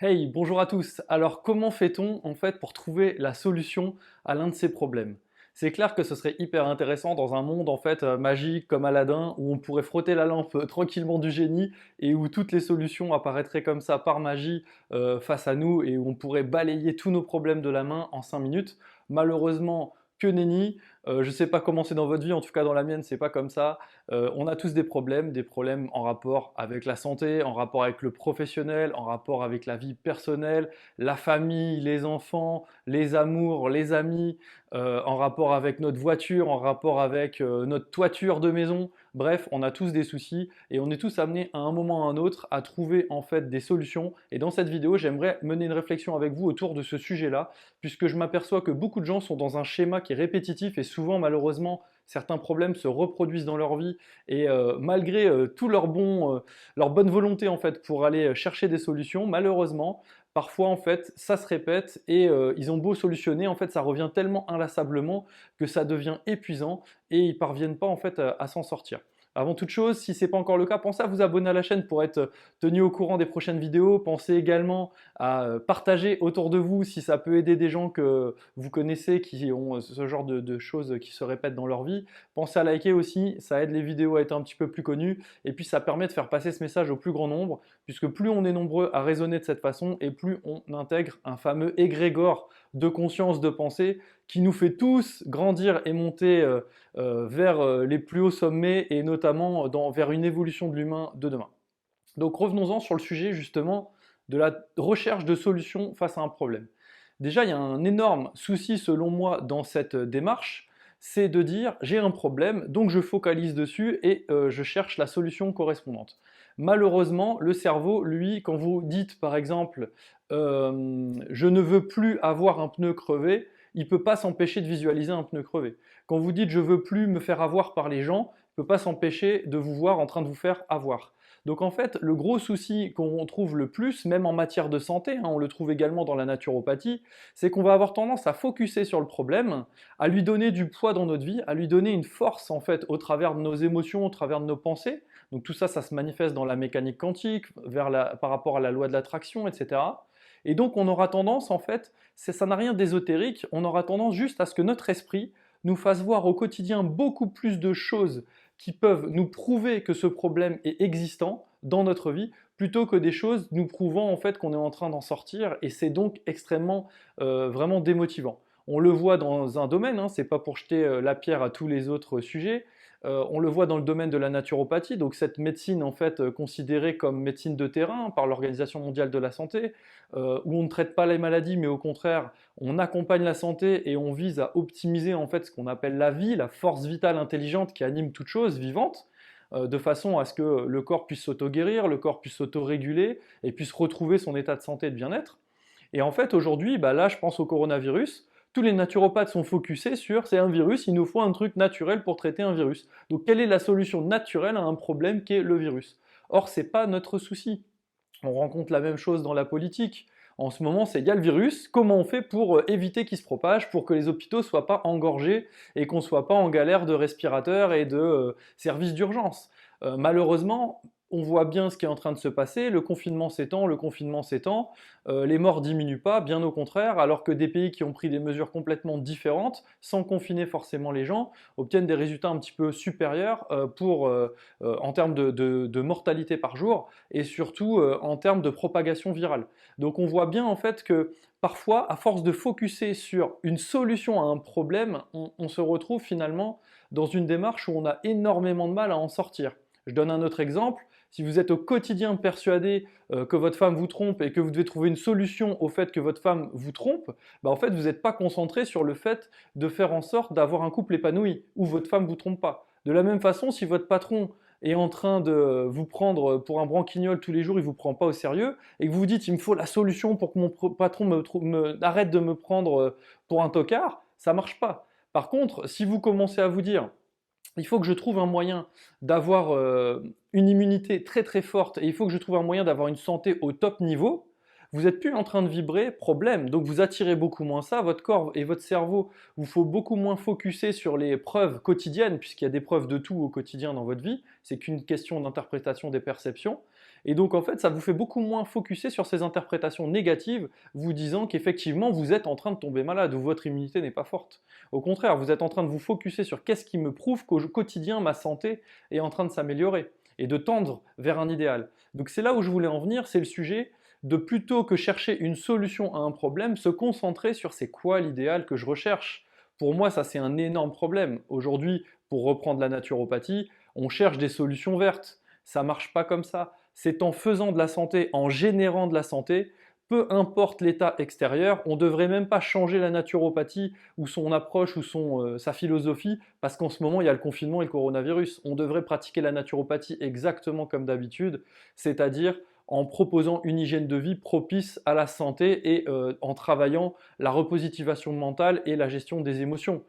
Hey, bonjour à tous. Alors, comment fait-on en fait pour trouver la solution à l'un de ces problèmes? C'est clair que ce serait hyper intéressant dans un monde en fait magique comme Aladdin où on pourrait frotter la lampe tranquillement du génie et où toutes les solutions apparaîtraient comme ça par magie face à nous et où on pourrait balayer tous nos problèmes de la main en 5 minutes. Malheureusement, que nenni. Je ne sais pas comment c'est dans votre vie, en tout cas dans la mienne, c'est pas comme ça. On a tous des problèmes en rapport avec la santé, en rapport avec le professionnel, en rapport avec la vie personnelle, la famille, les enfants, les amours, les amis, en rapport avec notre voiture, en rapport avec notre toiture de maison. Bref, on a tous des soucis et on est tous amenés à un moment ou à un autre à trouver en fait des solutions. Et dans cette vidéo, j'aimerais mener une réflexion avec vous autour de ce sujet-là, puisque je m'aperçois que beaucoup de gens sont dans un schéma qui est répétitif et souvent malheureusement certains problèmes se reproduisent dans leur vie et malgré tout leur bonne volonté en fait pour aller chercher des solutions, malheureusement parfois en fait ça se répète et ils ont beau solutionner, en fait ça revient tellement inlassablement que ça devient épuisant et ils parviennent pas en fait à s'en sortir. Avant toute chose, si ce n'est pas encore le cas, pensez à vous abonner à la chaîne pour être tenu au courant des prochaines vidéos. Pensez également à partager autour de vous si ça peut aider des gens que vous connaissez qui ont ce genre de choses qui se répètent dans leur vie. Pensez à liker aussi, ça aide les vidéos à être un petit peu plus connues et puis ça permet de faire passer ce message au plus grand nombre puisque plus on est nombreux à raisonner de cette façon et plus on intègre un fameux égrégore de conscience, de pensée qui nous fait tous grandir et monter vers les plus hauts sommets et notamment vers une évolution de l'humain de demain. Donc revenons-en sur le sujet justement de la recherche de solutions face à un problème. Déjà, il y a un énorme souci selon moi dans cette démarche, c'est de dire j'ai un problème, donc je focalise dessus et je cherche la solution correspondante. Malheureusement, le cerveau, lui, quand vous dites par exemple je ne veux plus avoir un pneu crevé, il ne peut pas s'empêcher de visualiser un pneu crevé. Quand vous dites je ne veux plus me faire avoir par les gens, il ne peut pas s'empêcher de vous voir en train de vous faire avoir. Donc en fait, le gros souci qu'on trouve le plus, même en matière de santé, on le trouve également dans la naturopathie, c'est qu'on va avoir tendance à focuser sur le problème, à lui donner du poids dans notre vie, à lui donner une force en fait au travers de nos émotions, au travers de nos pensées. Donc tout ça, ça se manifeste dans la mécanique quantique, par rapport à la loi de l'attraction, etc. Et donc on aura tendance, en fait, ça n'a rien d'ésotérique, on aura tendance juste à ce que notre esprit nous fasse voir au quotidien beaucoup plus de choses qui peuvent nous prouver que ce problème est existant dans notre vie, plutôt que des choses nous prouvant en fait qu'on est en train d'en sortir, et c'est donc extrêmement vraiment démotivant. On le voit dans un domaine, c'est pas pour jeter la pierre à tous les autres sujets. On le voit dans le domaine de la naturopathie, donc cette médecine en fait considérée comme médecine de terrain par l'Organisation mondiale de la santé, où on ne traite pas les maladies, mais au contraire on accompagne la santé et on vise à optimiser en fait ce qu'on appelle la vie, la force vitale intelligente qui anime toute chose vivante, de façon à ce que le corps puisse s'auto-guérir, le corps puisse s'auto-réguler et puisse retrouver son état de santé et de bien-être. Et en fait, aujourd'hui, là, je pense au coronavirus, tous les naturopathes sont focusés sur c'est un virus, il nous faut un truc naturel pour traiter un virus. Donc, quelle est la solution naturelle à un problème qu'est le virus? Or, ce n'est pas notre souci. On rencontre la même chose dans la politique. En ce moment, c'est il y a le virus, comment on fait pour éviter qu'il se propage, pour que les hôpitaux ne soient pas engorgés et qu'on ne soit pas en galère de respirateurs et de services d'urgence. Malheureusement, on voit bien ce qui est en train de se passer, le confinement s'étend, les morts diminuent pas, bien au contraire, alors que des pays qui ont pris des mesures complètement différentes, sans confiner forcément les gens, obtiennent des résultats un petit peu supérieurs en termes de mortalité par jour et surtout en termes de propagation virale. Donc on voit bien en fait que parfois, à force de focuser sur une solution à un problème, on se retrouve finalement dans une démarche où on a énormément de mal à en sortir. Je donne un autre exemple. Si vous êtes au quotidien persuadé que votre femme vous trompe et que vous devez trouver une solution au fait que votre femme vous trompe, en fait, vous n'êtes pas concentré sur le fait de faire en sorte d'avoir un couple épanoui où votre femme ne vous trompe pas. De la même façon, si votre patron est en train de vous prendre pour un branquignol tous les jours, il ne vous prend pas au sérieux, et que vous vous dites il me faut la solution pour que mon patron arrête de me prendre pour un tocard, ça ne marche pas. Par contre, si vous commencez à vous dire il faut que je trouve un moyen d'avoir une immunité très très forte et il faut que je trouve un moyen d'avoir une santé au top niveau, vous n'êtes plus en train de vibrer problème. Donc vous attirez beaucoup moins ça, votre corps et votre cerveau, vous faut beaucoup moins focuser sur les preuves quotidiennes, puisqu'il y a des preuves de tout au quotidien dans votre vie, c'est qu'une question d'interprétation des perceptions. Et donc en fait, ça vous fait beaucoup moins focuser sur ces interprétations négatives, vous disant qu'effectivement vous êtes en train de tomber malade ou votre immunité n'est pas forte. Au contraire, vous êtes en train de vous focuser sur qu'est-ce qui me prouve qu'au quotidien ma santé est en train de s'améliorer et de tendre vers un idéal. Donc c'est là où je voulais en venir, c'est le sujet de plutôt que chercher une solution à un problème, se concentrer sur c'est quoi l'idéal que je recherche. Pour moi, ça c'est un énorme problème. Aujourd'hui, pour reprendre la naturopathie, on cherche des solutions vertes. Ça marche pas comme ça. C'est en faisant de la santé, en générant de la santé, peu importe l'état extérieur, on ne devrait même pas changer la naturopathie ou son approche ou sa philosophie parce qu'en ce moment il y a le confinement et le coronavirus. On devrait pratiquer la naturopathie exactement comme d'habitude, c'est-à-dire en proposant une hygiène de vie propice à la santé et en travaillant la repositivation mentale et la gestion des émotions.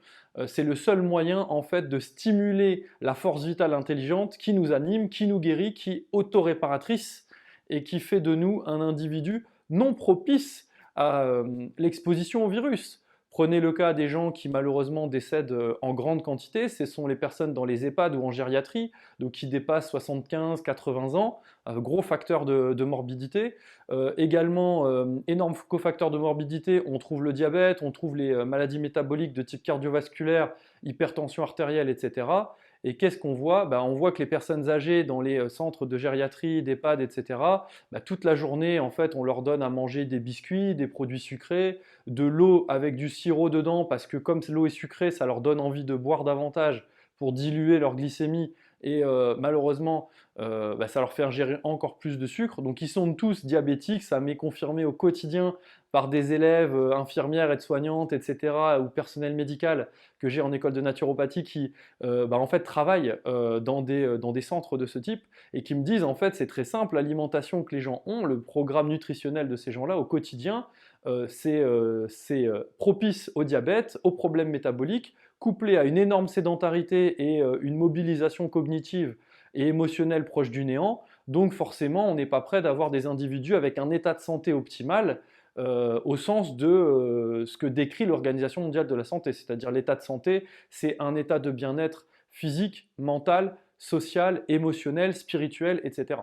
C'est le seul moyen en fait de stimuler la force vitale intelligente qui nous anime, qui nous guérit, qui est autoréparatrice et qui fait de nous un individu non propice à l'exposition au virus. Prenez le cas des gens qui malheureusement décèdent en grande quantité, ce sont les personnes dans les EHPAD ou en gériatrie, donc qui dépassent 75-80 ans, gros facteur de morbidité. Également, énorme cofacteur de morbidité, on trouve le diabète, on trouve les maladies métaboliques de type cardiovasculaire, hypertension artérielle, etc. Et qu'est-ce qu'on voit? On voit que les personnes âgées dans les centres de gériatrie, d'EHPAD, etc., toute la journée, en fait, on leur donne à manger des biscuits, des produits sucrés, de l'eau avec du sirop dedans, parce que comme l'eau est sucrée, ça leur donne envie de boire davantage pour diluer leur glycémie. Et malheureusement, ça leur fait ingérer encore plus de sucre. Donc ils sont tous diabétiques, ça m'est confirmé au quotidien par des élèves, infirmières, aides-soignantes, etc., ou personnel médical que j'ai en école de naturopathie qui en fait travaillent dans des centres de ce type et qui me disent en fait c'est très simple, l'alimentation que les gens ont, le programme nutritionnel de ces gens-là au quotidien, c'est propice au diabète, aux problèmes métaboliques, couplé à une énorme sédentarité et une mobilisation cognitive et émotionnelle proche du néant. Donc forcément, on n'est pas prêt d'avoir des individus avec un état de santé optimal au sens de ce que décrit l'Organisation mondiale de la santé, c'est-à-dire l'état de santé, c'est un état de bien-être physique, mental, social, émotionnel, spirituel, etc.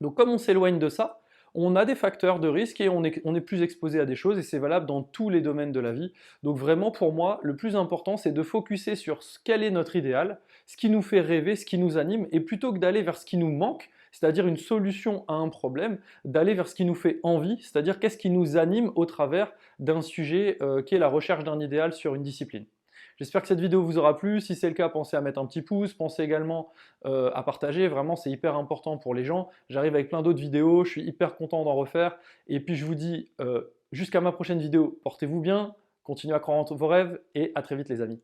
Donc comme on s'éloigne de ça, on a des facteurs de risque et on est plus exposé à des choses et c'est valable dans tous les domaines de la vie. Donc vraiment pour moi, le plus important c'est de focuser sur quel est notre idéal, ce qui nous fait rêver, ce qui nous anime et plutôt que d'aller vers ce qui nous manque, c'est-à-dire une solution à un problème, d'aller vers ce qui nous fait envie, c'est-à-dire qu'est-ce qui nous anime au travers d'un sujet qui est la recherche d'un idéal sur une discipline. J'espère que cette vidéo vous aura plu. Si c'est le cas, pensez à mettre un petit pouce. Pensez également à partager. Vraiment, c'est hyper important pour les gens. J'arrive avec plein d'autres vidéos. Je suis hyper content d'en refaire. Et puis, je vous dis jusqu'à ma prochaine vidéo. Portez-vous bien, continuez à croire en vos rêves et à très vite les amis.